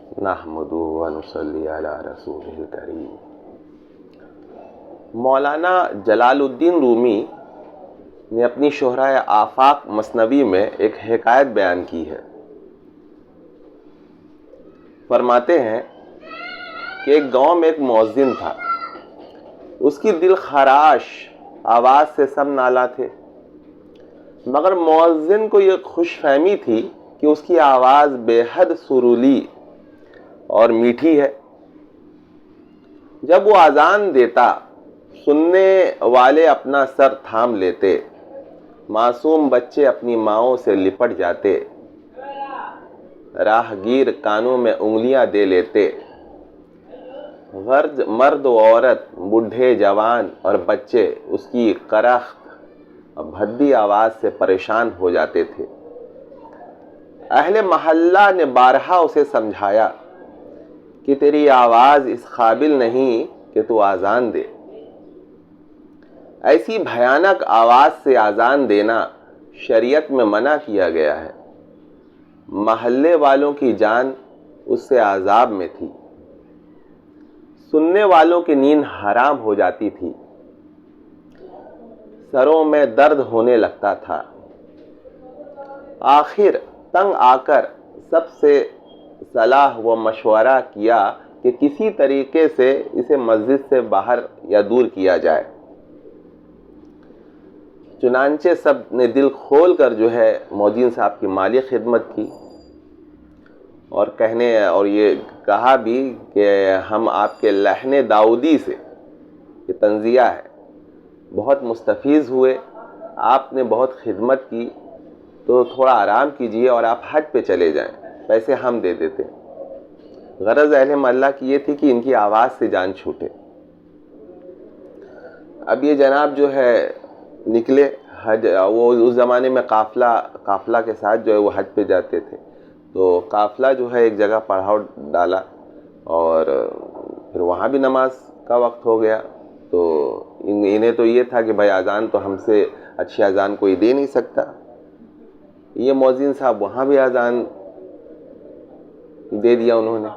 نحمدہ ونصلی علی رسولہ الکریم۔ مولانا جلال الدین رومی نے اپنی شہرۂ آفاق مثنوی میں ایک حکایت بیان کی ہے۔ فرماتے ہیں کہ ایک گاؤں میں ایک مؤذن تھا، اس کی دل خراش آواز سے سب نالا تھے، مگر مؤذن کو یہ خوش فہمی تھی کہ اس کی آواز بے حد سرولی اور میٹھی ہے۔ جب وہ اذان دیتا، سننے والے اپنا سر تھام لیتے، معصوم بچے اپنی ماؤں سے لپٹ جاتے، راہگیر کانوں میں انگلیاں دے لیتے، غرض مرد و عورت، بوڑھے جوان اور بچے اس کی کرخت اور بھدی آواز سے پریشان ہو جاتے تھے۔ اہل محلہ نے بارہا اسے سمجھایا کہ تیری آواز اس قابل نہیں کہ تو اذان دے۔ ایسی بھیانک آواز سے اذان دینا شریعت میں منع کیا گیا ہے۔ محلے والوں کی جان اس سے عذاب میں تھی، سننے والوں کی نیند حرام ہو جاتی تھی، سروں میں درد ہونے لگتا تھا۔ آخر تنگ آ کر سب سے صلاح و مشورہ کیا کہ کسی طریقے سے اسے مسجد سے باہر یا دور کیا جائے۔ چنانچہ سب نے دل کھول کر مؤذن صاحب کی مالی خدمت کی اور یہ کہا بھی کہ ہم آپ کے لحن داؤدی سے، یہ تنزیہ ہے، بہت مستفیض ہوئے، آپ نے بہت خدمت کی، تو تھوڑا آرام کیجئے اور آپ حج پہ چلے جائیں، پیسے ہم دے دیتے۔ غرض اہل محلہ کی یہ تھی کہ ان کی آواز سے جان چھوٹے۔ اب یہ جناب نکلے حج، وہ اس زمانے میں قافلہ کے ساتھ وہ حج پہ جاتے تھے، تو قافلہ ایک جگہ پڑاؤ ڈالا اور پھر وہاں بھی نماز کا وقت ہو گیا، تو انہیں تو یہ تھا کہ بھائی اذان تو ہم سے اچھی اذان کوئی دے نہیں سکتا۔ یہ مؤذن صاحب وہاں بھی اذان دے دیا انہوں نے۔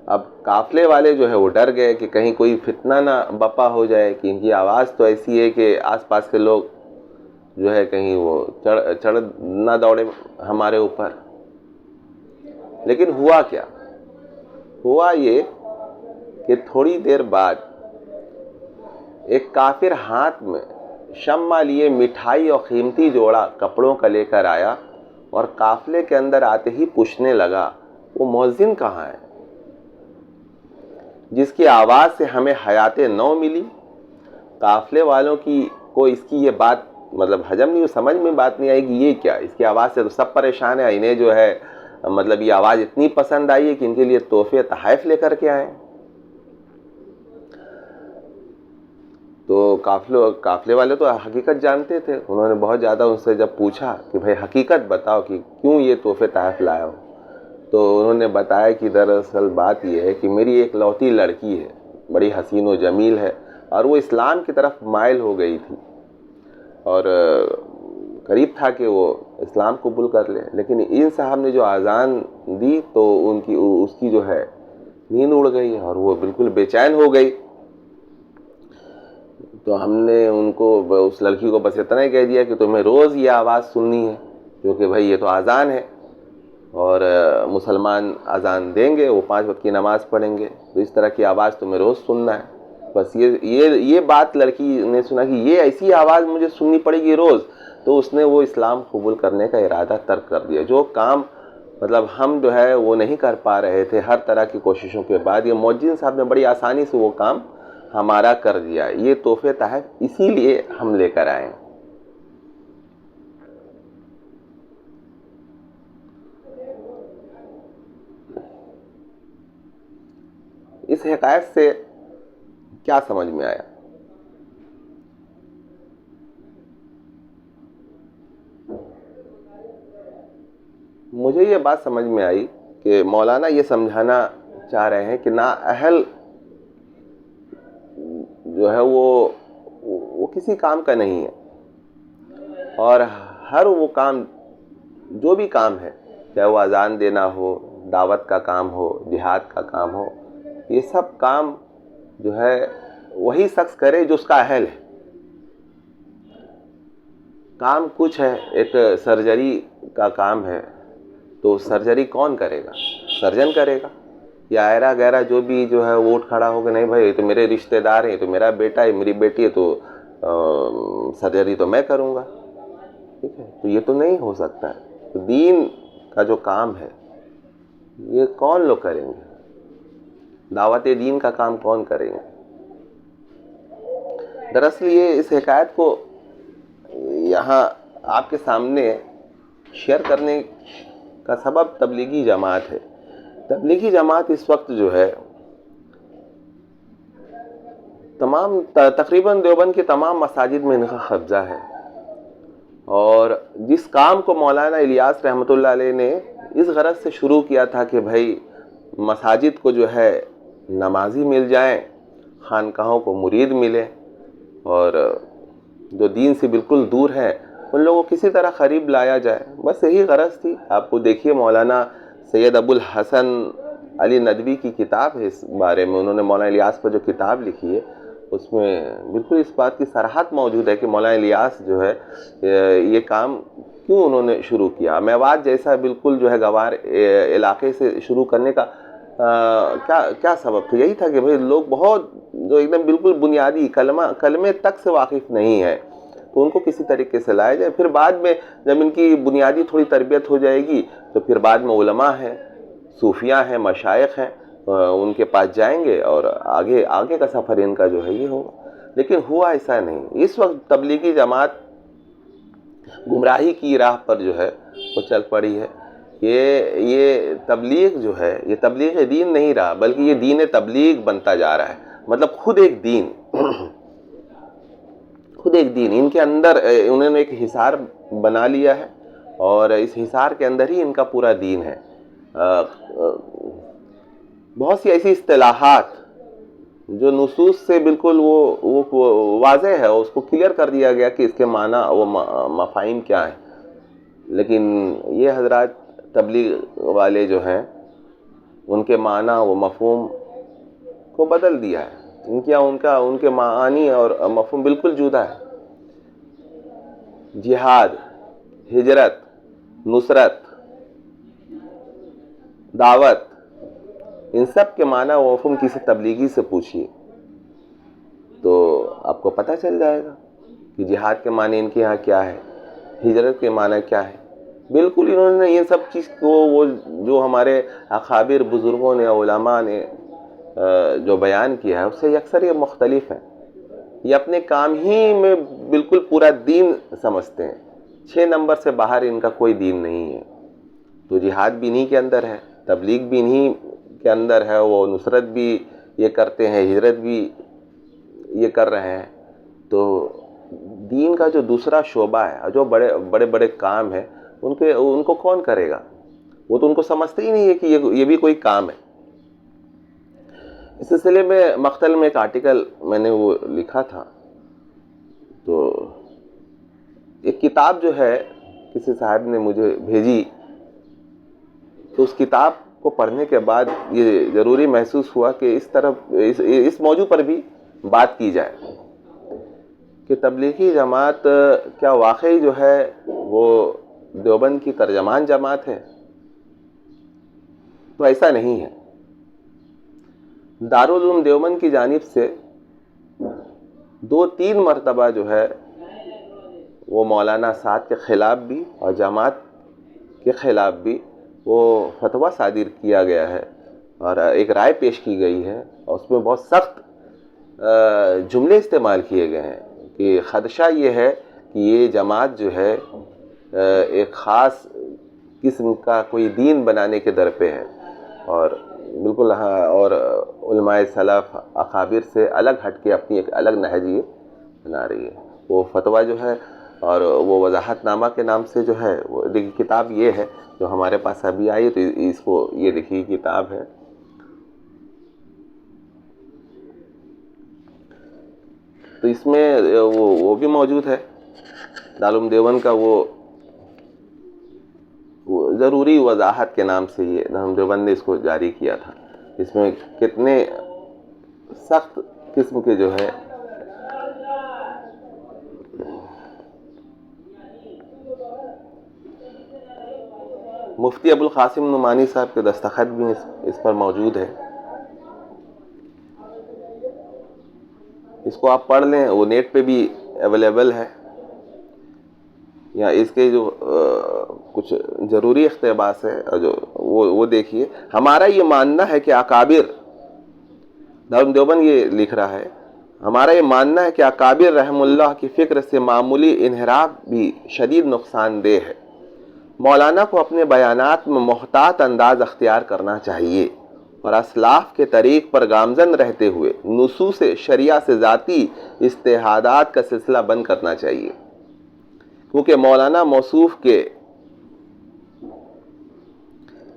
اب قافلے والے وہ ڈر گئے کہ کہیں کوئی فتنہ نہ بپا ہو جائے، کہ ان کی آواز تو ایسی ہے کہ آس پاس کے لوگ کہیں وہ چڑھ نہ دوڑے ہمارے اوپر۔ لیکن ہوا کیا؟ ہوا یہ کہ تھوڑی دیر بعد ایک کافر ہاتھ میں شمع لیے مٹھائی اور قیمتی جوڑا کپڑوں کا لے کر آیا اور قافلے کے اندر آتے ہی پوچھنے لگا، وہ مؤذن کہاں ہے جس کی آواز سے ہمیں حیات نو ملی؟ قافلے والوں کو اس کی یہ بات ہجم نہیں، سمجھ میں بات نہیں آئی کہ یہ کیا، اس کی آواز سے تو سب پریشان ہیں، انہیں یہ آواز اتنی پسند آئی ہے کہ ان کے لیے تحفے تحائف لے کر کے آئے۔ تو قافلے والے تو حقیقت جانتے تھے، انہوں نے بہت زیادہ ان سے جب پوچھا کہ بھائی حقیقت بتاؤ کہ کیوں یہ تحفے تحائف لائے ہو، تو انہوں نے بتایا کہ دراصل بات یہ ہے کہ میری ایک لوتی لڑکی ہے، بڑی حسین و جمیل ہے، اور وہ اسلام کی طرف مائل ہو گئی تھی اور قریب تھا کہ وہ اسلام قبول کر لے، لیکن ان صاحب نے جو اذان دی تو اس کی نیند اڑ گئی اور وہ بالکل بے چین ہو گئی۔ تو ہم نے ان کو، اس لڑکی کو بس اتنا ہی کہہ دیا کہ تمہیں روز یہ آواز سننی ہے، کیونکہ بھائی یہ تو اذان ہے اور مسلمان اذان دیں گے، وہ 5 وقت کی نماز پڑھیں گے، تو اس طرح کی آواز تمہیں روز سننا ہے۔ بس یہ بات لڑکی نے سنا کہ یہ ایسی آواز مجھے سننی پڑے گی روز، تو اس نے وہ اسلام قبول کرنے کا ارادہ ترک کر دیا۔ جو کام ہم وہ نہیں کر پا رہے تھے، ہر طرح کی کوششوں کے بعد یہ مؤذن صاحب نے بڑی آسانی سے وہ کام ہمارا کر دیا۔ یہ تحفے تحائف اسی لیے ہم لے کر آئے۔ اس حکایت سے کیا سمجھ میں آیا؟ مجھے یہ بات سمجھ میں آئی کہ مولانا یہ سمجھانا چاہ رہے ہیں کہ نااہل وہ کسی کام کا نہیں ہے، اور ہر وہ کام جو بھی کام ہے چاہے وہ اذان دینا ہو، دعوت کا کام ہو، جہاد کا کام ہو، یہ سب کام جو ہے وہی شخص کرے جو اس کا اہل ہے۔ کام کچھ ہے، ایک سرجری کا کام ہے، تو سرجری کون کرے گا؟ سرجن کرے گا، یا ایرا گیرا جو بھی جو ہے وہ اٹھ کھڑا ہوگا، نہیں بھائی یہ تو میرے رشتہ دار ہیں، یہ تو میرا بیٹا ہے، میری بیٹی ہے، تو سرجری تو میں کروں گا، ٹھیک ہے؟ تو یہ تو نہیں ہو سکتا ہے۔ تو دین کا جو کام ہے یہ کون لوگ کریں گے؟ دعوت دین کا کام کون کریں گے؟ دراصل یہ اس حکایت کو یہاں آپ کے سامنے شیئر کرنے کا سبب تبلیغی جماعت ہے۔ تبلیغی جماعت اس وقت جو ہے تقریباً دیوبند کے تمام مساجد میں ان کا قبضہ ہے، اور جس کام کو مولانا الیاس رحمۃ اللہ علیہ نے اس غرض سے شروع کیا تھا کہ بھائی مساجد کو جو ہے نمازی مل جائیں، خانقاہوں کو مرید ملے، اور جو دین سے بالکل دور ہیں ان لوگوں کو کسی طرح قریب لایا جائے، بس یہی غرض تھی۔ آپ کو دیکھیے مولانا سید ابو الحسن علی ندوی کی کتاب ہے اس بارے میں، انہوں نے مولانا الیاس پر جو کتاب لکھی ہے اس میں بالکل اس بات کی صراحت موجود ہے کہ مولانا الیاس جو ہے یہ کام کیوں انہوں نے شروع کیا۔ میوات جیسا بالکل جو ہے گوار علاقے سے شروع کرنے کا کیا سبب تھا؟ یہی تھا کہ بھئی لوگ بہت جو ایک دم بالکل بنیادی کلمے تک سے واقف نہیں ہے، تو ان کو کسی طریقے سے لایا جائے۔ پھر بعد میں جب ان کی بنیادی تھوڑی تربیت ہو جائے گی تو پھر بعد میں علماء ہیں، صوفیاء ہیں، مشائخ ہیں، ان کے پاس جائیں گے اور آگے کا سفر ان کا جو ہے یہ ہوگا۔ لیکن ہوا ایسا نہیں۔ اس وقت تبلیغی جماعت گمراہی کی راہ پر جو ہے وہ چل پڑی ہے۔ یہ تبلیغ جو ہے یہ تبلیغ دین نہیں رہا، بلکہ یہ دین تبلیغ بنتا جا رہا ہے، مطلب خود ایک دین ان کے اندر انہوں نے ایک حصار بنا لیا ہے، اور اس حصار کے اندر ہی ان کا پورا دین ہے۔ بہت سی ایسی اصطلاحات جو نصوص سے بالکل وہ واضح ہے، اس کو کلیئر کر دیا گیا کہ اس کے معنی و مفاہیم کیا ہیں، لیکن یہ حضرات تبلیغ والے جو ہیں ان کے معنی و مفہوم کو بدل دیا ہے۔ ان کے معانی اور مفہوم بالکل جدا ہے۔ جہاد، ہجرت، نصرت، دعوت، ان سب کے معنی و مفہوم کسی تبلیغی سے پوچھیے تو آپ کو پتہ چل جائے گا کہ جہاد کے معنی ان کے ہاں کیا ہے، ہجرت کے معنی کیا ہے۔ بالکل انہوں نے یہ سب چیز کو وہ جو ہمارے اکابر بزرگوں نے، علماء نے جو بیان کیا ہے اس سے اکثر یہ مختلف ہیں۔ یہ اپنے کام ہی میں بالکل پورا دین سمجھتے ہیں، 6 نمبر سے باہر ان کا کوئی دین نہیں ہے۔ تو جہاد بھی انہی کے اندر ہے، تبلیغ بھی انہی کے اندر ہے، وہ نصرت بھی یہ کرتے ہیں، ہجرت بھی یہ کر رہے ہیں۔ تو دین کا جو دوسرا شعبہ ہے، جو بڑے بڑے کام ہیں، ان کو کون کرے گا؟ وہ تو ان کو سمجھتے ہی نہیں ہے کہ یہ بھی کوئی کام ہے۔ اس سلسلے میں مقتل میں ایک آرٹیکل میں نے وہ لکھا تھا، تو ایک کتاب جو ہے کسی صاحب نے مجھے بھیجی، تو اس کتاب کو پڑھنے کے بعد یہ ضروری محسوس ہوا کہ اس موضوع پر بھی بات کی جائے کہ تبلیغی جماعت کیا واقعی جو ہے وہ دیوبند کی ترجمان جماعت ہے؟ تو ایسا نہیں ہے۔ دارالعلوم دیوبند کی جانب سے 2-3 مرتبہ جو ہے وہ مولانا سعد کے خلاف بھی اور جماعت کے خلاف بھی وہ فتویٰ صادر کیا گیا ہے، اور ایک رائے پیش کی گئی ہے، اور اس میں بہت سخت جملے استعمال کیے گئے ہیں کہ خدشہ یہ ہے کہ یہ جماعت جو ہے ایک خاص قسم کا کوئی دین بنانے کے در پہ ہے، اور بالکل اور علماء سلف اکابر سے الگ ہٹ کے اپنی ایک الگ نہج یہ بنا رہی ہے۔ وہ فتویٰ جو ہے اور وہ وضاحت نامہ کے نام سے جو ہے وہ دیکھیے کتاب یہ ہے جو ہمارے پاس ابھی آئی، تو اس کو یہ دیکھیے کتاب ہے، تو اس میں وہ بھی موجود ہے دارالعلوم دیوبند کا وہ ضروری وضاحت کے نام سے یہ دارالعلوم دیوبند نے اس کو جاری کیا تھا. اس میں کتنے سخت قسم کے جو ہے مفتی ابوالقاسم نعمانی صاحب کے دستخط بھی اس پر موجود ہے. اس کو آپ پڑھ لیں, وہ نیٹ پہ بھی اویلیبل ہے. یا اس کے جو کچھ ضروری اقتباس ہے جو وہ دیکھیے. ہمارا یہ ماننا ہے کہ اکابر, دارالعلوم دیوبند یہ لکھ رہا ہے, ہمارا یہ ماننا ہے کہ اکابر رحم اللہ کی فکر سے معمولی انحراف بھی شدید نقصان دہ ہے. مولانا کو اپنے بیانات میں محتاط انداز اختیار کرنا چاہیے اور اسلاف کے طریق پر گامزن رہتے ہوئے نصوص شریعہ سے ذاتی اجتہادات کا سلسلہ بند کرنا چاہیے, کیونکہ مولانا موصوف کے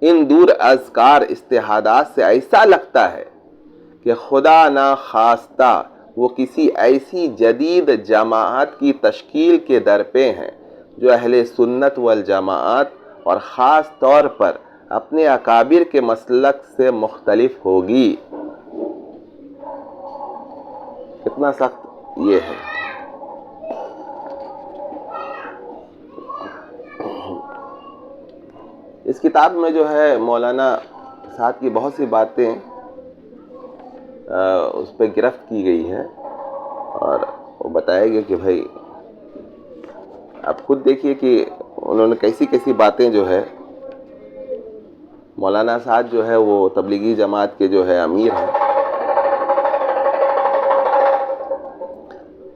ان دور از کار اجتہادات سے ایسا لگتا ہے کہ خدا نخواستہ وہ کسی ایسی جدید جماعت کی تشکیل کے درپے ہیں جو اہل سنت والجماعت اور خاص طور پر اپنے اکابر کے مسلک سے مختلف ہوگی. کتنا سخت یہ ہے. اس کتاب میں جو ہے مولانا سعد کی بہت سی باتیں اس پہ گرفت کی گئی ہے اور وہ بتایا گیا کہ بھائی آپ خود دیکھیے کہ انہوں نے کیسی کیسی باتیں جو ہے. مولانا سعد جو ہے وہ تبلیغی جماعت کے جو ہے امیر ہیں.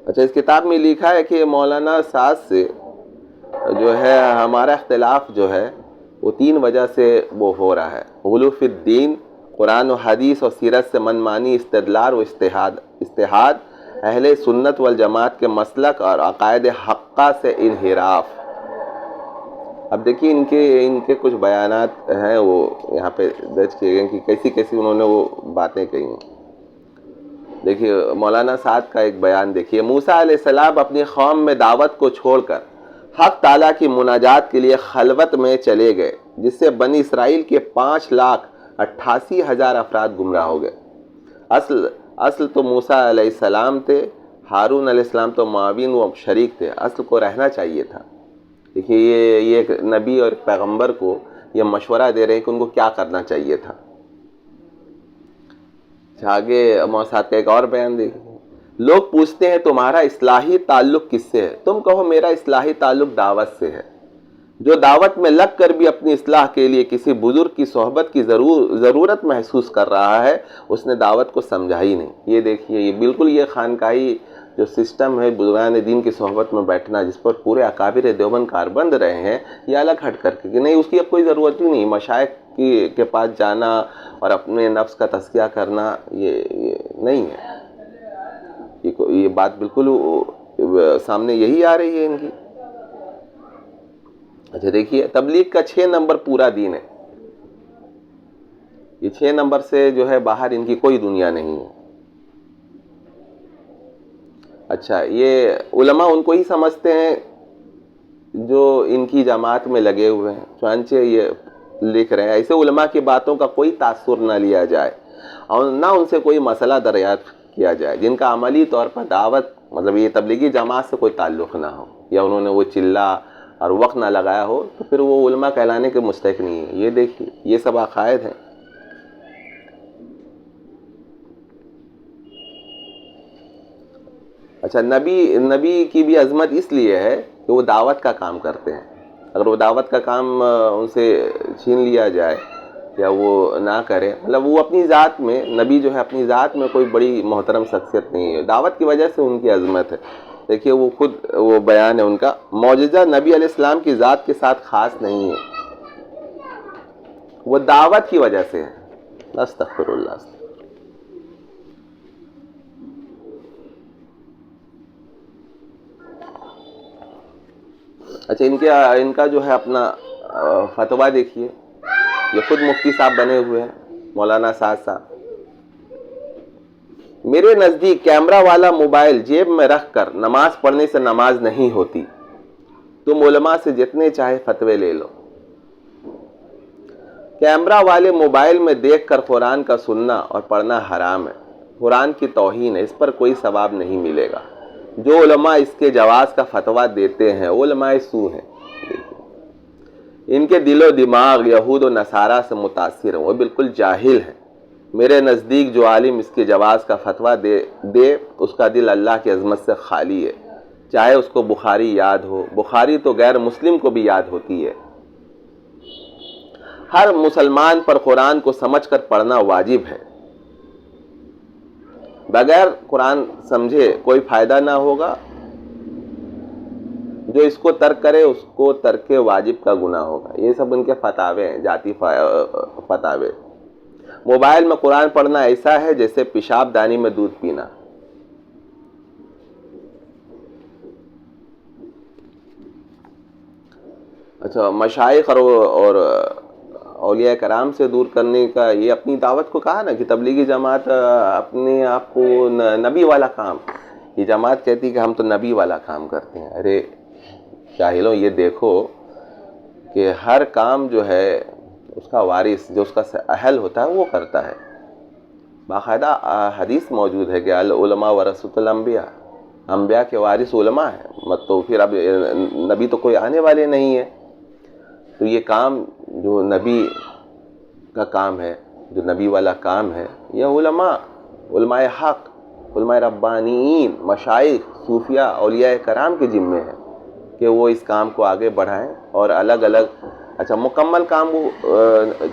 اچھا, اس کتاب میں لکھا ہے کہ مولانا سعد سے جو ہے ہمارا اختلاف جو ہے وہ 3 وجہ سے وہ ہو رہا ہے. غلو فی الدین, قرآن و حدیث اور سیرت سے منمانی استدلال و استحاد, اہل سنت والجماعت کے مسلک اور عقائد حقہ سے انحراف. اب دیکھیے ان کے کچھ بیانات ہیں وہ یہاں پہ درج کیے گئے کہ کیسی کیسی انہوں نے وہ باتیں کہی ہیں. دیکھیے مولانا سعد کا ایک بیان دیکھیے. موسیٰ علیہ السلام اپنی قوم میں دعوت کو چھوڑ کر حق تعالیٰ کی مناجات کے لیے خلوت میں چلے گئے, جس سے بنی اسرائیل کے 5,88,000 افراد گمراہ ہو گئے. اصل تو موسیٰ علیہ السلام تھے, ہارون علیہ السلام تو معاون و شریک تھے, اصل کو رہنا چاہیے تھا. دیکھیے یہ ایک نبی اور پیغمبر کو یہ مشورہ دے رہے ہیں کہ ان کو کیا کرنا چاہیے تھا. آگے موسیٰ کا ایک اور بیان دیکھیں. لوگ پوچھتے ہیں تمہارا اصلاحی تعلق کس سے ہے؟ تم کہو میرا اصلاحی تعلق دعوت سے ہے. جو دعوت میں لگ کر بھی اپنی اصلاح کے لیے کسی بزرگ کی صحبت کی ضرورت محسوس کر رہا ہے, اس نے دعوت کو سمجھا ہی نہیں. یہ دیکھیے یہ بالکل یہ خانقاہی جو سسٹم ہے بزرگان دین کی صحبت میں بیٹھنا, جس پر پورے اکابر دیوبند کاربند رہے ہیں, یہ الگ ہٹ کر کے کہ نہیں اس کی اب کوئی ضرورت ہی نہیں. مشائخ کے پاس جانا اور اپنے نفس کا تزکیہ کرنا یہ نہیں ہے. یہ بات بالکل سامنے یہی آ رہی ہے ان کی. اچھا دیکھیے, تبلیغ کا 6 نمبر پورا دین ہے. یہ 6 نمبر سے جو ہے باہر ان کی کوئی دنیا نہیں ہے. اچھا, یہ علماء ان کو ہی سمجھتے ہیں جو ان کی جماعت میں لگے ہوئے ہیں. چنانچہ یہ لکھ رہے ہیں ایسے علماء کی باتوں کا کوئی تاثر نہ لیا جائے اور نہ ان سے کوئی مسئلہ دریافت کیا جائے جن کا عملی طور پر دعوت مطلب یہ تبلیغی جماعت سے کوئی تعلق نہ ہو, یا انہوں نے وہ چلہ اور وقت نہ لگایا ہو, تو پھر وہ علماء کہلانے کے مستحق نہیں ہے. یہ دیکھیے یہ سب عقائد ہیں. اچھا, نبی کی بھی عظمت اس لیے ہے کہ وہ دعوت کا کام کرتے ہیں. اگر وہ دعوت کا کام ان سے چھین لیا جائے یا وہ نہ کرے, مطلب وہ اپنی ذات میں, نبی جو ہے اپنی ذات میں کوئی بڑی محترم شخصیت نہیں ہے, دعوت کی وجہ سے ان کی عظمت ہے. دیکھیے وہ خود وہ بیان ہے ان کا, معجزہ نبی علیہ السلام کی ذات کے ساتھ خاص نہیں ہے, وہ دعوت کی وجہ سے ہے. استغفر اللہ. اچھا, ان کا جو ہے اپنا فتویٰ دیکھیے. یہ خود مفتی صاحب بنے ہوئے ہیں مولانا سعد صاحب. میرے نزدیک کیمرہ والا موبائل جیب میں رکھ کر نماز پڑھنے سے نماز نہیں ہوتی. تم علماء سے جتنے چاہے فتوے لے لو. کیمرہ والے موبائل میں دیکھ کر قرآن کا سننا اور پڑھنا حرام ہے، قرآن کی توہین ہے، اس پر کوئی ثواب نہیں ملے گا۔ جو علماء اس کے جواز کا فتویٰ دیتے ہیں علماء سو ہیں، ان کے دل و دماغ یہود و نصارہ سے متاثر ہیں، وہ بالکل جاہل ہیں۔ میرے نزدیک جو عالم اس کے جواز کا فتویٰ دے اس کا دل اللہ کی عظمت سے خالی ہے، چاہے اس کو بخاری یاد ہو۔ بخاری تو غیر مسلم کو بھی یاد ہوتی ہے۔ ہر مسلمان پر قرآن کو سمجھ کر پڑھنا واجب ہے، بغیر قرآن سمجھے کوئی فائدہ نہ ہوگا۔ جو اس کو ترک کرے اس کو ترک واجب کا گناہ ہوگا۔ یہ سب ان کے فتاوے ہیں، ذاتی فتاوے۔ موبائل میں قرآن پڑھنا ایسا ہے جیسے پیشاب دانی میں دودھ پینا۔ اچھا، مشائخ اور اولیاء کرام سے دور کرنے کا یہ اپنی دعوت کو کہا نا کہ تبلیغی جماعت اپنے آپ کو نبی والا کام، یہ جماعت کہتی کہ ہم تو نبی والا کام کرتے ہیں۔ ارے جاہلوں، یہ دیکھو کہ ہر کام جو ہے اس کا وارث جو اس کا اہل ہوتا ہے وہ کرتا ہے۔ باقاعدہ حدیث موجود ہے کہ العلماء ورثۃ الانبیاء، انبیاء کے وارث علماء ہیں، تو پھر اب نبی تو کوئی آنے والے نہیں ہے، تو یہ کام جو نبی کا کام ہے، جو نبی والا کام ہے، یہ علماء حق، علماء ربانیین، مشائخ، صوفیاء، اولیاء کرام کے ذمے ہے کہ وہ اس کام کو آگے بڑھائیں اور الگ الگ اچھا مکمل کام وہ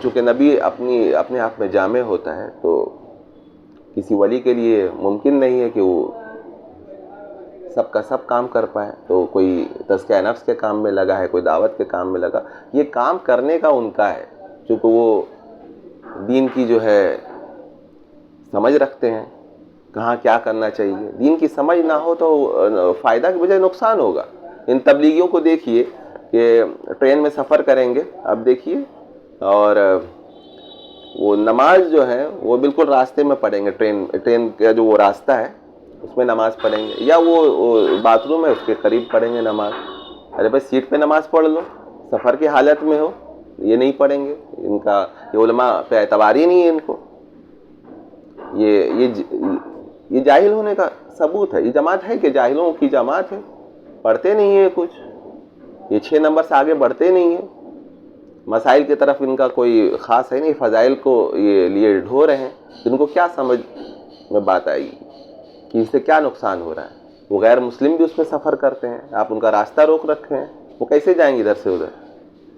چونکہ نبی اپنے آپ میں جامع ہوتا ہے، تو کسی ولی کے لیے ممکن نہیں ہے کہ وہ سب کا سب کام کر پائے، تو کوئی تزکیہ نفس کے کام میں لگا ہے، کوئی دعوت کے کام میں لگا، یہ کام کرنے کا ان کا ہے، چونکہ وہ دین کی جو ہے سمجھ رکھتے ہیں، کہاں کیا کرنا چاہیے۔ دین کی سمجھ نہ ہو تو فائدہ کی بجائے نقصان ہوگا۔ ان تبلیغیوں کو دیکھیے کہ ٹرین میں سفر کریں گے، اب دیکھیے، اور وہ نماز جو ہے وہ بالکل راستے میں پڑھیں گے، ٹرین کا جو وہ راستہ ہے اس میں نماز پڑھیں گے، یا وہ باتھ روم ہے اس کے قریب پڑھیں گے نماز۔ ارے بھائی سیٹ پہ نماز پڑھ لو، سفر کی حالت میں ہو، یہ نہیں پڑھیں گے۔ ان کا یہ علماء پہ اعتبار ہی نہیں ہے ان کو، یہ جاہل ہونے کا ثبوت ہے۔ یہ جماعت ہے کہ جاہلوں کی جماعت ہے، پڑھتے نہیں ہیں کچھ، یہ 6 نمبر سے آگے بڑھتے نہیں ہیں، مسائل کی طرف ان کا کوئی خاص ہے نہیں، فضائل کو یہ لیے ڈھو رہے ہیں۔ ان کو کیا سمجھ میں بات آئی کہ اس سے کیا نقصان ہو رہا ہے؟ وہ غیر مسلم بھی اس میں سفر کرتے ہیں، آپ ان کا راستہ روک رکھے ہیں، وہ کیسے جائیں گے ادھر سے ادھر؟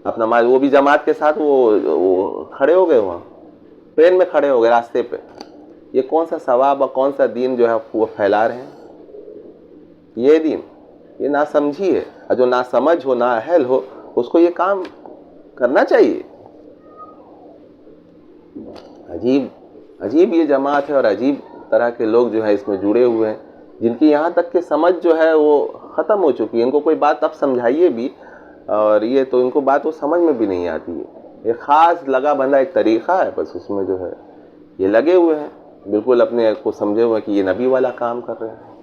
اپنا وہ بھی جماعت کے ساتھ وہ کھڑے ہو گئے، وہاں ٹرین میں کھڑے ہو گئے راستے پہ۔ یہ کون سا ثواب اور کون سا دین جو ہے وہ پھیلا رہے ہیں؟ یہ دین یہ نہ سمجھی ہے، اور جو نہ سمجھ ہو، نہ اہل ہو، اس کو یہ کام کرنا چاہیے۔ عجیب یہ جماعت ہے، اور عجیب طرح کے لوگ جو ہے اس میں جڑے ہوئے ہیں، جن کی یہاں تک کہ سمجھ جو ہے وہ ختم ہو چکی ہے۔ ان کو کوئی بات اب سمجھائیے بھی، اور یہ تو ان کو بات وہ سمجھ میں بھی نہیں آتی ہے۔ ایک خاص لگا بندہ ایک طریقہ ہے، بس اس میں جو ہے یہ لگے ہوئے ہیں، بالکل اپنے کو سمجھے ہوئے کہ یہ نبی والا کام کر رہے ہیں،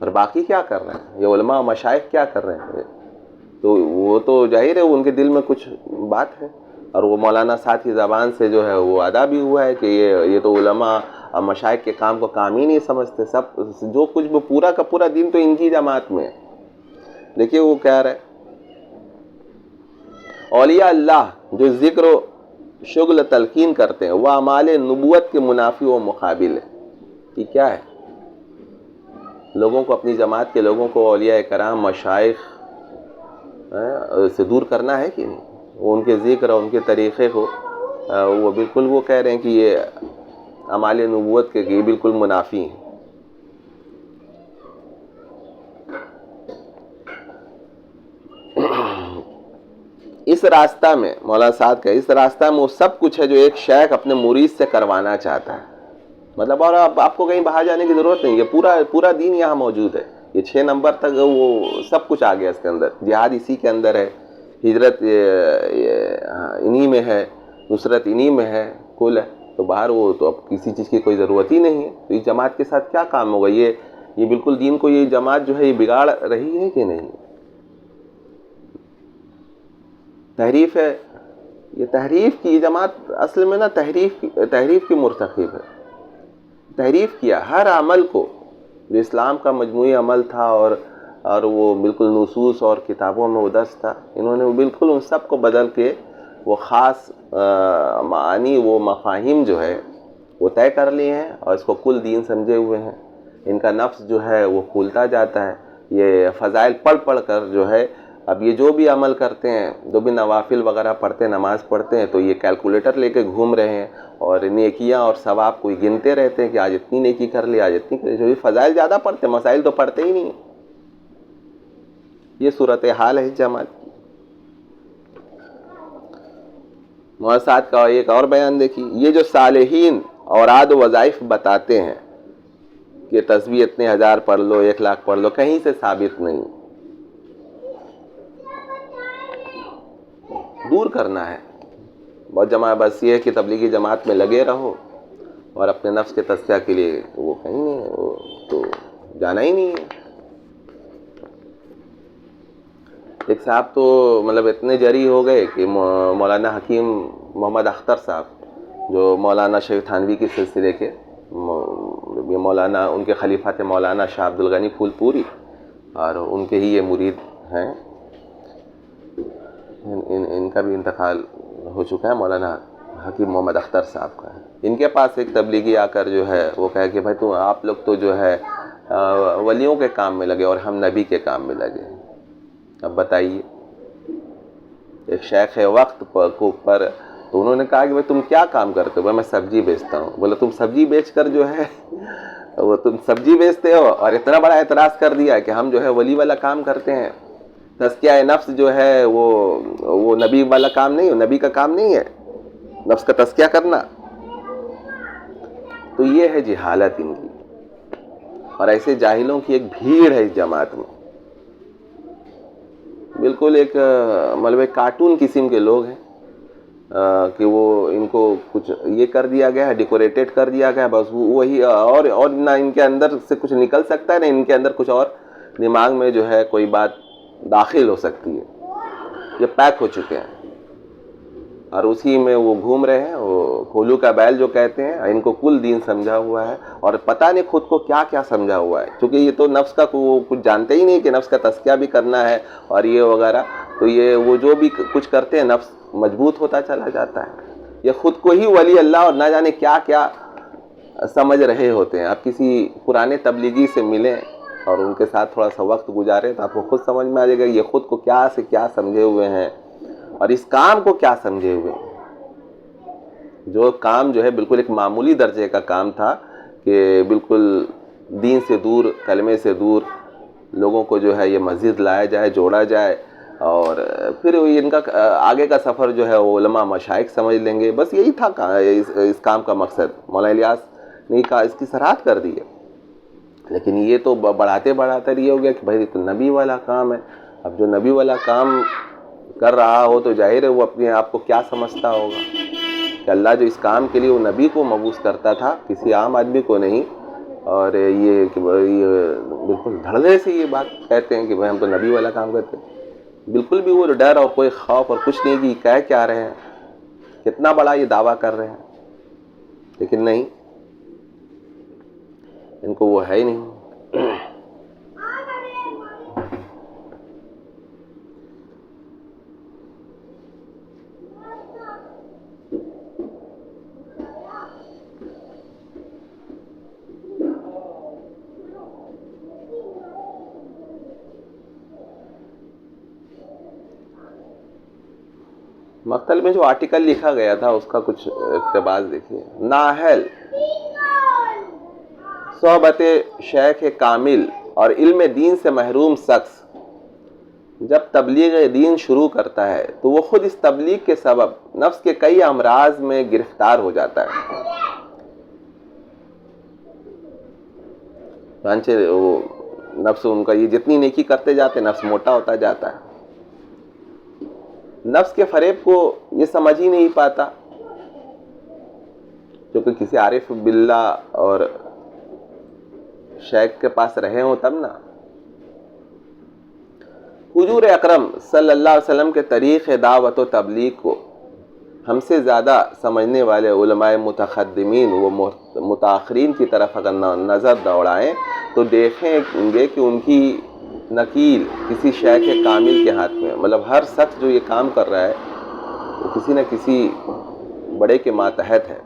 اور باقی کیا کر رہے ہیں؟ یہ علماء و مشائخ کیا کر رہے ہیں؟ تو وہ تو ظاہر ہے ان کے دل میں کچھ بات ہے، اور وہ مولانا صاحب کی زبان سے جو ہے وہ ادا بھی ہوا ہے کہ یہ تو علماء اور مشائخ کے کام کو کام ہی نہیں سمجھتے، سب جو کچھ وہ پورا کا پورا دین تو ان کی جماعت میں ہے۔ دیکھیے وہ کہہ رہے اولیاء اللہ جو ذکر و شغل تلقین کرتے ہیں وہ اعمال نبوت کے منافی و مقابل ہے۔ یہ کیا ہے؟ لوگوں کو، اپنی جماعت کے لوگوں کو اولیاء کرام، مشائخ سے دور کرنا ہے کہ نہیں؟ وہ ان کے ذکر اور ان کے طریقے کو وہ بالکل وہ کہہ رہے ہیں کہ یہ اعمال نبوت کے یہ بالکل منافی ہیں۔ اس راستہ میں مولانا صاحب کا اس راستہ میں وہ سب کچھ ہے جو ایک شیخ اپنے مرید سے کروانا چاہتا ہے، مطلب، اور آپ کو کہیں باہر جانے کی ضرورت نہیں، یہ پورا دین یہاں موجود ہے۔ یہ 6 نمبر تک وہ سب کچھ آ گیا اس کے اندر، جہاد اسی کے اندر ہے، ہجرت انہی میں ہے، نصرت انہی میں ہے، کل ہے، تو باہر وہ تو اب کسی چیز کی کوئی ضرورت ہی نہیں ہے۔ تو اس جماعت کے ساتھ کیا کام ہوگا؟ یہ بالکل دین کو یہ جماعت جو ہے یہ بگاڑ رہی ہے کہ نہیں؟ تحریف ہے یہ تحریف کی جماعت اصل میں نا تحریف کی مرتکب ہے. تحریف کیا ہر عمل کو جو اسلام کا مجموعی عمل تھا اور وہ بالکل نصوص اور کتابوں میں ادرج تھا، انہوں نے بالکل ان سب کو بدل کے وہ خاص معانی، وہ مفاہیم جو ہے وہ طے کر لیے ہیں اور اس کو کل دین سمجھے ہوئے ہیں. ان کا نفس جو ہے وہ پھولتا جاتا ہے. یہ فضائل پڑھ پڑھ کر جو ہے اب یہ جو بھی عمل کرتے ہیں، جو بھی نوافل وغیرہ پڑھتے ہیں، نماز پڑھتے ہیں، تو یہ کیلکولیٹر لے کے گھوم رہے ہیں اور نیکیاں اور ثواب کو گنتے رہتے ہیں کہ آج اتنی نیکی کر لی، آج اتنی کر لی. جو بھی فضائل زیادہ پڑھتے ہیں، مسائل تو پڑھتے ہی نہیں ہیں. یہ صورتحال ہے اس جماعت کی. مؤسسات کا ایک اور بیان دیکھیے. یہ جو صالحین اوراد و وظائف بتاتے ہیں کہ تسبیح اتنے 1000 پڑھ لو، 1,00,000 پڑھ لو، کہیں سے ثابت نہیں. دور کرنا ہے. بہت جماعت بس یہ ہے کہ تبلیغی جماعت میں لگے رہو اور اپنے نفس کے تزکیہ کے لیے وہ کہیں نہیں، وہ تو جانا ہی نہیں ہے. ایک صاحب تو مطلب اتنے جری ہو گئے کہ مولانا حکیم محمد اختر صاحب جو مولانا شیخ تھانوی کے سلسلے کے یہ مولانا، ان کے خلیفہ تھے مولانا شاہ عبد الغنی پھول پوری، اور ان کے ہی یہ مرید ہیں. ان کا بھی انتقال ہو چکا ہے، مولانا حکیم محمد اختر صاحب کا. ان کے پاس ایک تبلیغی آ کر جو ہے وہ کہے کہ بھائی آپ لوگ تو جو ہے ولیوں کے کام میں لگے اور ہم نبی کے کام میں لگے. اب بتائیے، ایک شیخ وقت پر تو انہوں نے کہا کہ بھائی تم کیا کام کرتے ہو؟ میں سبزی بیچتا ہوں. بولے تم سبزی بیچ کر جو ہے وہ تم سبزی بیچتے ہو اور اتنا بڑا اعتراض کر دیا کہ ہم جو ہے ولی والا کام کرتے ہیں. تزکیہ نفس جو ہے وہ نبی والا کام نہیں ہے، نبی کا کام نہیں ہے نفس کا تزکیہ کرنا. تو یہ ہے جہالت ان کی، اور ایسے جاہلوں کی ایک بھیڑ ہے اس جماعت میں. بالکل ایک مطلب ایک کارٹون قسم کے لوگ ہیں کہ وہ ان کو کچھ یہ کر دیا گیا ہے، ڈیکوریٹڈ کر دیا گیا ہے، بس وہی اور نہ ان کے اندر سے کچھ نکل سکتا ہے، نہ ان کے اندر کچھ اور دماغ میں جو ہے کوئی بات داخل ہو سکتی ہے. یہ پیک ہو چکے ہیں اور اسی میں وہ گھوم رہے ہیں. وہ کولو کا بیل جو کہتے ہیں، ان کو کل دین سمجھا ہوا ہے اور پتہ نہیں خود کو کیا کیا سمجھا ہوا ہے، کیونکہ یہ تو نفس کا کچھ جانتے ہی نہیں کہ نفس کا تزکیہ بھی کرنا ہے اور یہ وغیرہ. تو یہ وہ جو بھی کچھ کرتے ہیں نفس مضبوط ہوتا چلا جاتا ہے. یہ خود کو ہی ولی اللہ اور نہ جانے کیا کیا سمجھ رہے ہوتے ہیں. آپ کسی پرانے تبلیغی سے ملیں اور ان کے ساتھ تھوڑا سا وقت گزارے تو آپ کو خود سمجھ میں آ جائے گا یہ خود کو کیا سے کیا سمجھے ہوئے ہیں اور اس کام کو کیا سمجھے ہوئے ہیں. جو کام جو ہے بالکل ایک معمولی درجے کا کام تھا کہ بالکل دین سے دور، کلمے سے دور لوگوں کو جو ہے یہ مسجد لایا جائے، جوڑا جائے، اور پھر ان کا آگے کا سفر جو ہے وہ علماء مشائخ سمجھ لیں گے. بس یہی تھا اس کام کا مقصد. مولانا الیاس نے کہا اس کی سراحت کر دی ہے. لیکن یہ تو بڑھاتے یہ ہو گیا کہ بھائی تو نبی والا کام ہے. اب جو نبی والا کام کر رہا ہو تو ظاہر ہے وہ اپنے آپ کو کیا سمجھتا ہوگا کہ اللہ جو اس کام کے لیے وہ نبی کو مبعوث کرتا تھا، کسی عام آدمی کو نہیں. اور یہ کہ بالکل دھڑلے سے یہ بات کہتے ہیں کہ بھائی ہم تو نبی والا کام کرتے ہیں. بالکل بھی وہ ڈر اور کوئی خوف اور کچھ نہیں کہ کہہ کیا رہے ہیں، کتنا بڑا یہ دعویٰ کر رہے ہیں. لیکن نہیں، ان کو وہ ہے ہی نہیں. مقتل میں جو آرٹیکل لکھا گیا تھا اس کا کچھ اقتباس دیکھیے. نااہل صحبت شیخ کامل اور علم دین سے محروم شخص جب تبلیغ دین شروع کرتا ہے تو وہ خود اس تبلیغ کے سبب نفس کے کئی امراض میں گرفتار ہو جاتا ہے. چنانچہ وہ نفس ان کا یہ جتنی نیکی کرتے جاتے نفس موٹا ہوتا جاتا ہے. نفس کے فریب کو یہ سمجھ ہی نہیں پاتا، کیونکہ کسی عارف باللہ اور شیخ کے پاس رہے ہوں تب نا. حضور اکرم صلی اللہ علیہ وسلم کے طریق دعوت و تبلیغ کو ہم سے زیادہ سمجھنے والے علماء متقدمین و متاخرین کی طرف اگر نظر دوڑائیں تو دیکھیں گے کہ ان کی نکیل کسی شیخ کامل کے ہاتھ میں، مطلب ہر شخص جو یہ کام کر رہا ہے وہ کسی نہ کسی بڑے کے ماتحت ہے۔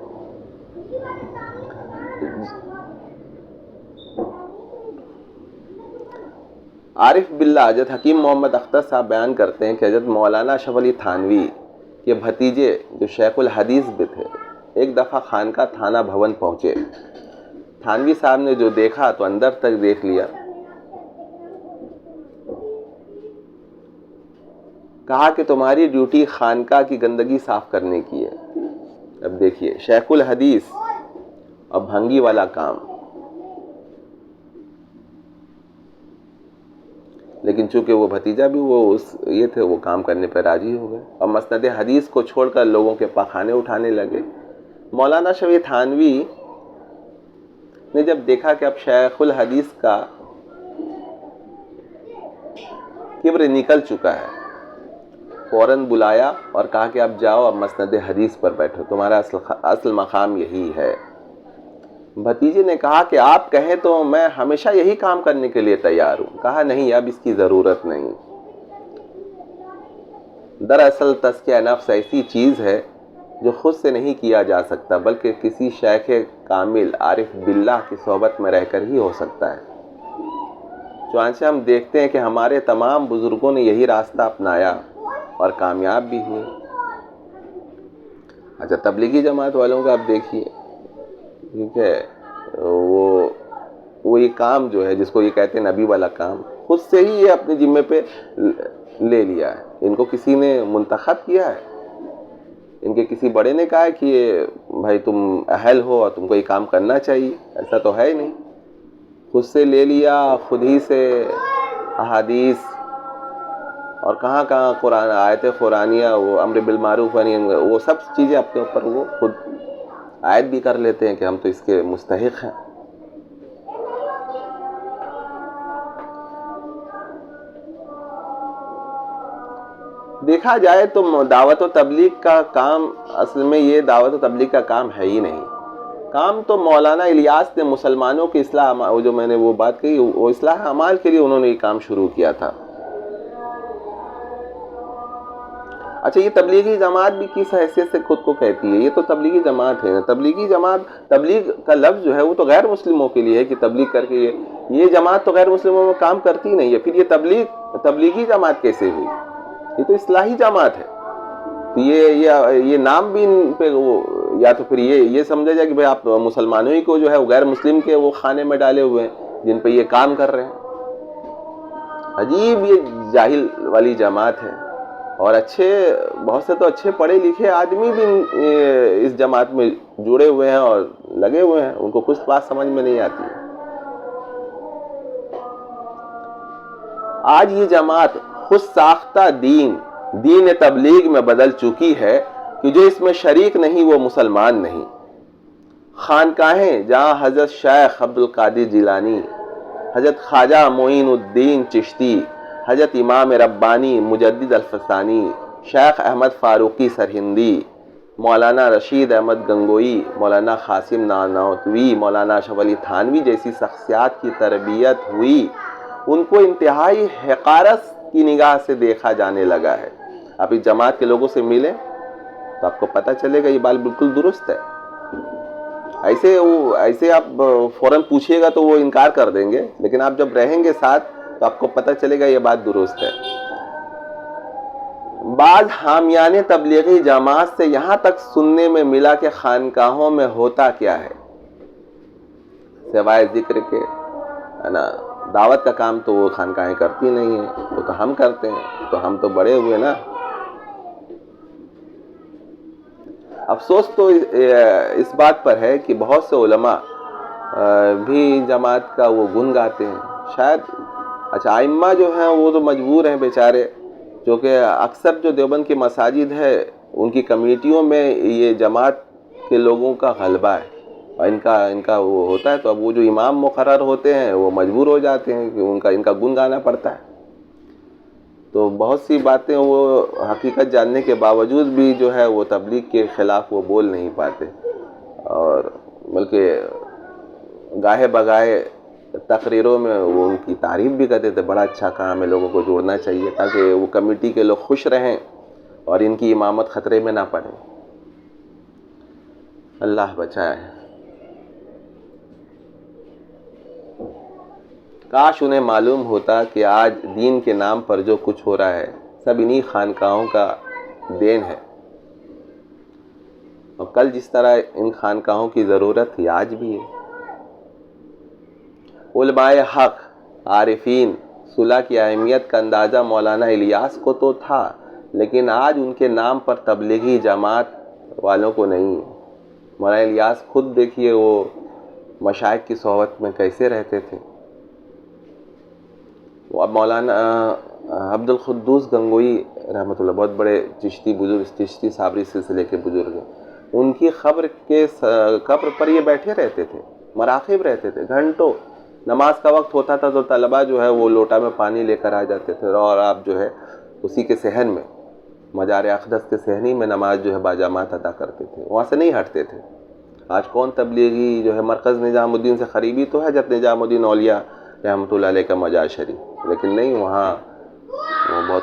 عارف باللہ حضرت حکیم محمد اختر صاحب بیان کرتے ہیں کہ حضرت مولانا اشرف علی تھانوی کے بھتیجے جو شیخ الحدیث بھی تھے، ایک دفعہ خانقاہ تھانہ بھون پہنچے۔ تھانوی صاحب نے جو دیکھا تو اندر تک دیکھ لیا، کہا کہ تمہاری ڈیوٹی خانقاہ کی گندگی صاف کرنے کی ہے۔ اب دیکھیے شیخ الحدیث اور بھنگی والا کام، لیکن چونکہ وہ بھتیجا بھی یہ تھے، وہ کام کرنے پہ راضی ہو گئے اور مسند حدیث کو چھوڑ کر لوگوں کے پاخانے اٹھانے لگے۔ مولانا شفیع تھانوی نے جب دیکھا کہ اب شیخ الحدیث کا کبر نکل چکا ہے، فوراً بلایا اور کہا کہ اب جاؤ، اب مسند حدیث پر بیٹھو، تمہارا اصل مقام یہی ہے۔ بھتیجے نے کہا کہ آپ کہیں تو میں ہمیشہ یہی کام کرنے کے لیے تیار ہوں۔ کہا نہیں، اب اس کی ضرورت نہیں۔ دراصل تزکیہ نفس ایسی چیز ہے جو خود سے نہیں کیا جا سکتا، بلکہ کسی شیخ کامل عارف باللہ کی صحبت میں رہ کر ہی ہو سکتا ہے۔ چنانچہ ہم دیکھتے ہیں کہ ہمارے تمام بزرگوں نے یہی راستہ اپنایا اور کامیاب بھی ہوئے۔ اچھا، تبلیغی جماعت والوں کا آپ دیکھیے، ٹھیک ہے، وہ یہ کام جو ہے جس کو یہ کہتے ہیں نبی والا کام، خود سے ہی یہ اپنے ذمے پہ لے لیا ہے۔ ان کو کسی نے منتخب کیا ہے؟ ان کے کسی بڑے نے کہا ہے کہ یہ بھائی تم اہل ہو اور تم کو یہ کام کرنا چاہیے؟ ایسا تو ہے ہی نہیں، خود سے لے لیا، خود ہی سے احادیث اور کہاں کہاں قرآن آیت قرآنیہ، وہ امر بالمعروف وہ سب چیزیں اپنے اوپر وہ خود عائد بھی کر لیتے ہیں کہ ہم تو اس کے مستحق ہیں۔ دیکھا جائے تو دعوت و تبلیغ کا کام، اصل میں یہ دعوت و تبلیغ کا کام ہے ہی نہیں۔ کام تو مولانا الیاس نے مسلمانوں کی اصلاح، جو میں نے وہ بات کہی، وہ اصلاح اعمال کے لیے انہوں نے یہ کام شروع کیا تھا۔ اچھا، یہ تبلیغی جماعت بھی کس حیثیت سے خود کو کہتی ہے؟ یہ تو تبلیغی جماعت ہے نا۔ تبلیغی جماعت، تبلیغ کا لفظ جو ہے وہ تو غیر مسلموں کے لیے ہے کہ تبلیغ کر کے یہ جماعت تو غیر مسلموں میں کام کرتی نہیں ہے، پھر یہ تبلیغی جماعت کیسے ہوئی؟ یہ تو اصلاحی جماعت ہے۔ تو یہ نام بھی ان پہ یا تو پھر یہ سمجھا جائے کہ بھئی آپ مسلمانوں ہی کو جو ہے وہ غیر مسلم کے وہ خانے میں ڈالے ہوئے ہیں جن پہ یہ کام کر رہے ہیں۔ عجیب یہ جاہل والی جماعت ہے، اور بہت سے تو اچھے پڑھے لکھے آدمی بھی اس جماعت میں جڑے ہوئے ہیں اور لگے ہوئے ہیں، ان کو کچھ بات سمجھ میں نہیں آتی۔ آج یہ جماعت خود ساختہ دین تبلیغ میں بدل چکی ہے کہ جو اس میں شریک نہیں وہ مسلمان نہیں۔ خانقاہیں جہاں حضرت شیخ عبد القادر جیلانی، حضرت خواجہ معین الدین چشتی، حضرت امام ربانی مجدد الفسانی، شیخ احمد فاروقی سرہندی، مولانا رشید احمد گنگوئی، مولانا قاسم نانوتوی، مولانا اشرف علی تھانوی جیسی شخصیات کی تربیت ہوئی، ان کو انتہائی حقارت کی نگاہ سے دیکھا جانے لگا ہے۔ آپ اس جماعت کے لوگوں سے ملیں تو آپ کو پتہ چلے گا یہ بات بالکل درست ہے۔ ایسے آپ فوراً پوچھیے گا تو وہ انکار کر دیں گے، لیکن آپ جب رہیں گے ساتھ تو آپ کو پتہ چلے گا یہ بات درست ہے۔ بعض حامیان تبلیغی جماعت سے یہاں تک سننے میں ملا کہ خانقاہوں میں ہوتا کیا ہے، سوائے ذکر کے، ہے نا، دعوت کا کام تو وہ خانقاہیں کرتی نہیں ہیں، وہ تو ہم کرتے ہیں، تو ہم تو بڑے ہوئے نا۔ افسوس تو اس بات پر ہے کہ بہت سے علماء بھی جماعت کا وہ گن گاتے ہیں، شاید۔ اچھا، ائمہ جو ہیں وہ تو مجبور ہیں بیچارے، کیونکہ اکثر جو دیوبند کی مساجد ہے ان کی کمیٹیوں میں یہ جماعت کے لوگوں کا غلبہ ہے اور ان کا وہ ہوتا ہے، تو اب وہ جو امام مقرر ہوتے ہیں وہ مجبور ہو جاتے ہیں کہ ان کا گن گانا پڑتا ہے۔ تو بہت سی باتیں وہ حقیقت جاننے کے باوجود بھی جو ہے وہ تبلیغ کے خلاف وہ بول نہیں پاتے، اور بلکہ گاہے بگاہے تقریروں میں وہ ان کی تعریف بھی کرتے تھے، بڑا اچھا کام ہے، لوگوں کو جوڑنا چاہیے تاکہ وہ کمیٹی کے لوگ خوش رہیں اور ان کی امامت خطرے میں نہ پڑے۔ اللہ بچائے۔ کاش انہیں معلوم ہوتا کہ آج دین کے نام پر جو کچھ ہو رہا ہے سب انہی خانقاہوں کا دین ہے، اور کل جس طرح ان خانقاہوں کی ضرورت تھی آج بھی ہے۔ علماء حق، عارفین، صلح کی اہمیت کا اندازہ مولانا الیاس کو تو تھا، لیکن آج ان کے نام پر تبلیغی جماعت والوں کو نہیں ہے۔ مولانا الیاس خود دیکھیے وہ مشائخ کی صحبت میں کیسے رہتے تھے۔ وہ اب مولانا عبد القدوس گنگوئی رحمۃ اللہ، بہت بڑے چشتی بزرگ، چشتی صابری سلسلے کے بزرگ ہیں، ان کی قبر پر یہ بیٹھے رہتے تھے، مراقب رہتے تھے گھنٹوں۔ نماز کا وقت ہوتا تھا تو طلبہ جو ہے وہ لوٹا میں پانی لے کر آ جاتے تھے، اور آپ جو ہے اسی کے صحن میں، مزار اقدس کے صحنی میں نماز جو ہے باجماعت ادا کرتے تھے، وہاں سے نہیں ہٹتے تھے۔ آج کون تبلیغی جو ہے، مرکز نظام الدین سے قریبی تو ہے حضرت نظام الدین اولیاء رحمۃ اللہ علیہ کا مزار شریف، لیکن نہیں وہاں وہ بہت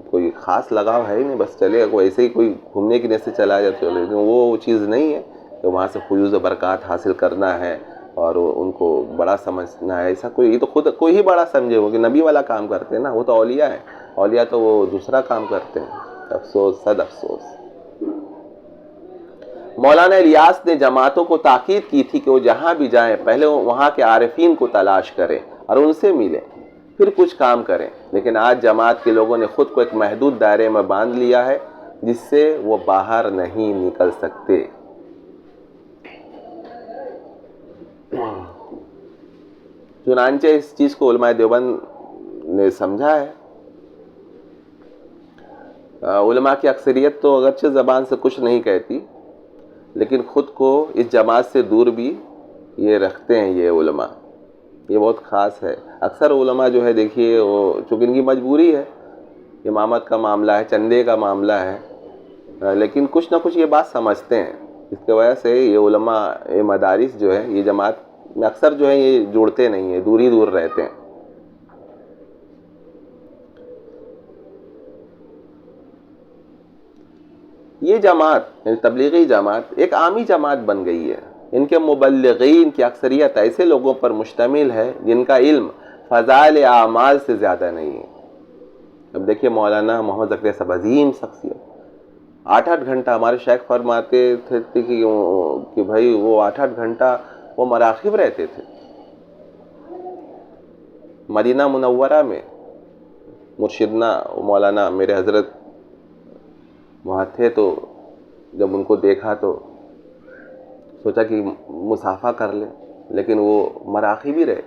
کوئی خاص لگاؤ ہے ہی نہیں، بس چلے کوئی ایسے ہی کوئی گھومنے کی نیت سے چلا جاتا ہے، لیکن وہ چیز نہیں ہے کہ وہاں سے فیوز و برکات حاصل کرنا ہے اور ان کو بڑا سمجھنا ہے۔ ایسا کوئی، یہ تو خود کوئی ہی بڑا سمجھے وہ کہ نبی والا کام کرتے ہیں نا، وہ تو اولیاء ہیں، اولیاء تو وہ دوسرا کام کرتے ہیں۔ افسوس، صد افسوس۔ مولانا الیاس نے جماعتوں کو تاکید کی تھی کہ وہ جہاں بھی جائیں پہلے وہاں کے عارفین کو تلاش کریں اور ان سے ملیں، پھر کچھ کام کریں، لیکن آج جماعت کے لوگوں نے خود کو ایک محدود دائرے میں باندھ لیا ہے جس سے وہ باہر نہیں نکل سکتے۔ چنانچہ اس چیز کو علماء دیوبند نے سمجھا ہے۔ علماء کی اکثریت تو اگرچہ زبان سے کچھ نہیں کہتی، لیکن خود کو اس جماعت سے دور بھی یہ رکھتے ہیں۔ یہ علماء، یہ بہت خاص ہے۔ اکثر علماء جو ہے دیکھیے وہ چونکہ ان کی مجبوری ہے، امامت کا معاملہ ہے، چندے کا معاملہ ہے، لیکن کچھ نہ کچھ یہ بات سمجھتے ہیں۔ اس کی وجہ سے یہ علماء مدارس جو ہے یہ جماعت میں اکثر جو ہے یہ جڑتے نہیں ہیں، دور ہی دور رہتے ہیں۔ یہ جماعت یعنی تبلیغی جماعت ایک عامی جماعت بن گئی ہے۔ ان کے مبلغین کی اکثریت ایسے لوگوں پر مشتمل ہے جن کا علم فضائل اعمال سے زیادہ نہیں ہے۔ اب دیکھیے مولانا محمد زکریا صاحب، عظیم شخصیت، 8 گھنٹہ ہمارے شیخ فرماتے تھے کہ بھائی وہ 8 گھنٹہ وہ مراقب رہتے تھے مدینہ منورہ میں۔ مرشدنا مولانا میرے حضرت وہاں تھے، تو جب ان کو دیکھا تو سوچا کہ مصافحہ کر لیں، لیکن وہ مراقب ہی رہے،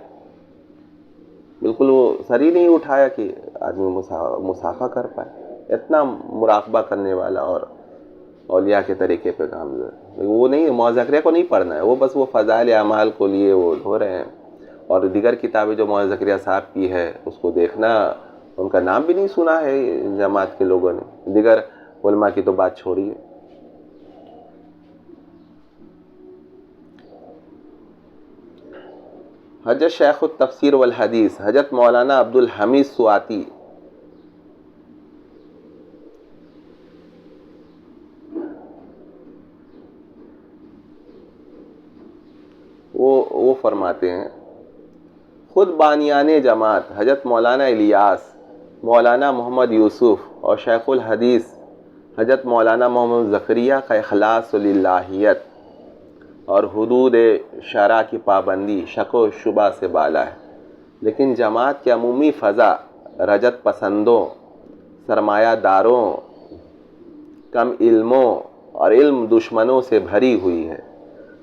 بالکل وہ سر ہی نہیں اٹھایا کہ آدمی مصافحہ کر پائے۔ اتنا مراقبہ کرنے والا اور اولیاء کے طریقے پہ کام وہ نہیں، مولانا زکریا کو نہیں پڑھنا ہے، وہ بس وہ فضائل اعمال کو لیے وہ ہو رہے ہیں، اور دیگر کتابیں جو مولانا زکریا صاحب کی ہے اس کو دیکھنا، ان کا نام بھی نہیں سنا ہے جماعت کے لوگوں نے، دیگر علماء کی تو بات چھوڑیے۔ حضرت شیخ التفسیر والحدیث حضرت مولانا عبد الحمید سواتی وہ فرماتے ہیں، خود بانیان جماعت حضرت مولانا الیاس، مولانا محمد یوسف اور شیخ الحدیث حضرت مولانا محمد زکریا کا اخلاص للہیت اور حدود شرع کی پابندی شک و شبہ سے بالا ہے، لیکن جماعت کی عمومی فضا رجت پسندوں، سرمایہ داروں، کم علموں اور علم دشمنوں سے بھری ہوئی ہے،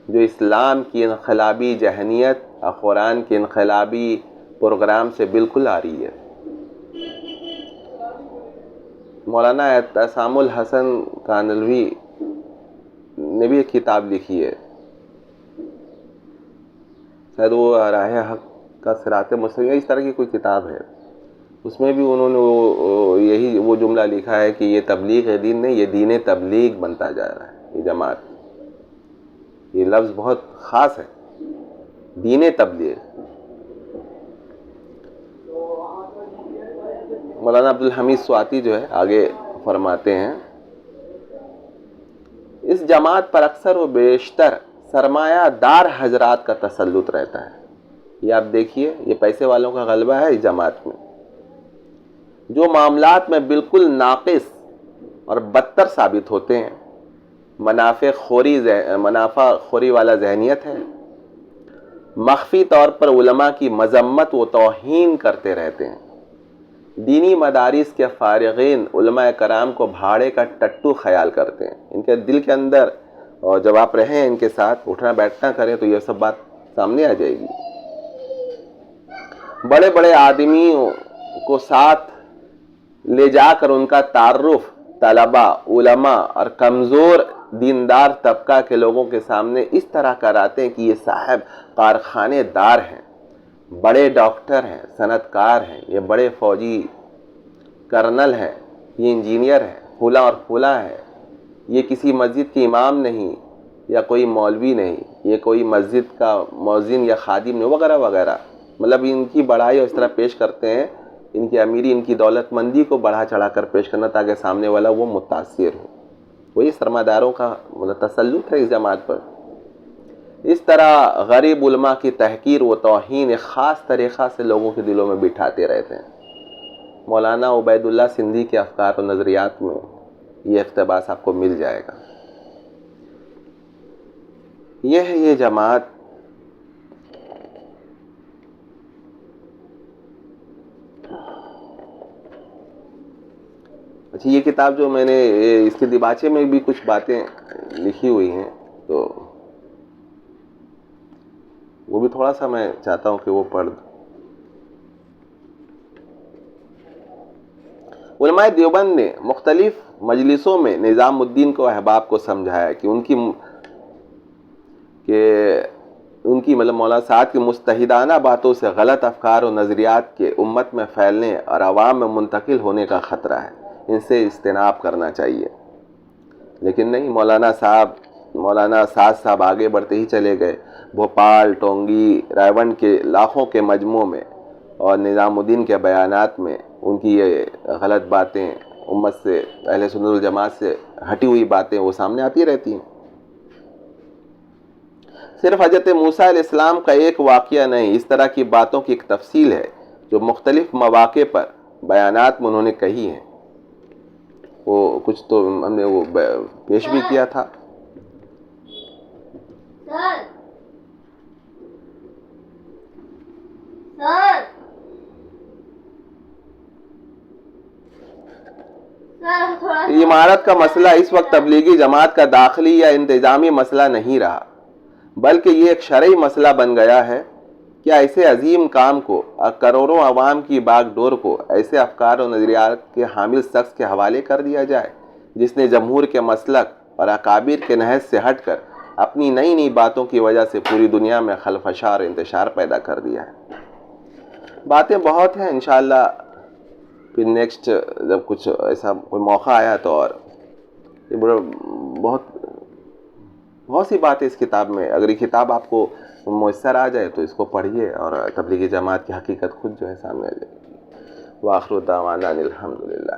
جو اسلام کی انقلابی ذہنیت اور قرآن کے انقلابی پروگرام سے بالکل آ رہی ہے۔ مولانا اعتصام الحسن کانلوی نے بھی ایک کتاب لکھی ہے، شاید وہ راہ حق کا صراط مستقیم، اس طرح کی کوئی کتاب ہے۔ اس میں بھی انہوں نے یہی وہ جملہ لکھا ہے کہ یہ تبلیغ دین نہیں، یہ دین تبلیغ بنتا جا رہا ہے یہ جماعت. یہ لفظ بہت خاص ہے، دین تبلیغ. مولانا عبدالحمید سواتی جو ہے آگے فرماتے ہیں اس جماعت پر اکثر و بیشتر سرمایہ دار حضرات کا تسلط رہتا ہے. یہ آپ دیکھیے، یہ پیسے والوں کا غلبہ ہے اس جماعت میں، جو معاملات میں بالکل ناقص اور بدتر ثابت ہوتے ہیں. منافع خوری والا ذہنیت ہے. مخفی طور پر علماء کی مذمت و توہین کرتے رہتے ہیں. دینی مدارس کے فارغین علماء کرام کو بھاڑے کا ٹٹو خیال کرتے ہیں. ان کے دل کے اندر، اور جب آپ رہیں ان کے ساتھ اٹھنا بیٹھنا کریں تو یہ سب بات سامنے آ جائے گی. بڑے بڑے آدمیوں کو ساتھ لے جا کر ان کا تعارف طلباء، علماء اور کمزور دیندار طبقہ کے لوگوں کے سامنے اس طرح کراتے ہیں کہ یہ صاحب کارخانے دار ہیں، بڑے ڈاکٹر ہیں، صنعت کار ہیں، یہ بڑے فوجی کرنل ہیں، یہ انجینئر ہیں، پھولا اور پھولا ہے. یہ کسی مسجد کے امام نہیں یا کوئی مولوی نہیں، یہ کوئی مسجد کا مؤذن یا خادم نہیں، وغیرہ وغیرہ. مطلب ان کی بڑائی اس طرح پیش کرتے ہیں، ان کی امیری، ان کی دولت مندی کو بڑھا چڑھا کر پیش کرنا تاکہ سامنے والا وہ متاثر ہو. وہی سرمایہ داروں کا تسلط ہے اس جماعت پر. اس طرح غریب علماء کی تحقیر و توہین ایک خاص طریقہ سے لوگوں کے دلوں میں بٹھاتے رہتے ہیں. مولانا عبید اللہ سندھی کے افکار و نظریات میں یہ اقتباس آپ کو مل جائے گا. یہ ہے یہ جماعت. اچھا، یہ کتاب جو میں نے اس کے دیباچے میں بھی کچھ باتیں لکھی ہوئی ہیں، تو وہ بھی تھوڑا سا میں چاہتا ہوں کہ وہ پڑھ دوں. علماء دیوبند نے مختلف مجلسوں میں نظام الدین کو احباب کو سمجھایا کہ ان کی مطلب مولانا سعد کی مستحدانہ باتوں سے غلط افکار و نظریات کے امت میں پھیلنے اور عوام میں منتقل ہونے کا خطرہ ہے، ان سے اجتناب کرنا چاہیے. لیکن نہیں، مولانا سعد صاحب آگے بڑھتے ہی چلے گئے. بھوپال، ٹونگی، رائے کے لاکھوں کے مجموعوں میں اور نظام الدین کے بیانات میں ان کی یہ غلط باتیں، امت سے، اہل سنت والجماعت سے ہٹی ہوئی باتیں وہ سامنے آتی رہتی ہیں. صرف حضرت موسیٰ علیہ السلام کا ایک واقعہ نہیں، اس طرح کی باتوں کی ایک تفصیل ہے جو مختلف مواقع پر بیانات میں انہوں نے کہی ہیں. وہ کچھ تو ہم نے وہ پیش بھی کیا تھا. عمارت کا مسئلہ اس وقت تبلیغی جماعت کا داخلی یا انتظامی مسئلہ نہیں رہا، بلکہ یہ ایک شرعی مسئلہ بن گیا ہے. کیا ایسے عظیم کام کو اور کروڑوں عوام کی باغ ڈور کو ایسے افکار و نظریات کے حامل شخص کے حوالے کر دیا جائے جس نے جمہور کے مسلک اور اکابر کے نہج سے ہٹ کر اپنی نئی نئی باتوں کی وجہ سے پوری دنیا میں خلفشار اور انتشار پیدا کر دیا ہے؟ باتیں بہت ہیں، انشاءاللہ پھر نیکسٹ جب کچھ ایسا کوئی موقع آیا تو. اور یہ بہت سی باتیں اس کتاب میں، اگر یہ کتاب آپ کو میسر آ جائے تو اس کو پڑھیے اور تبلیغی جماعت کی حقیقت خود جو ہے سامنے آ جائے گی. وآخر دعوانا الحمدللہ.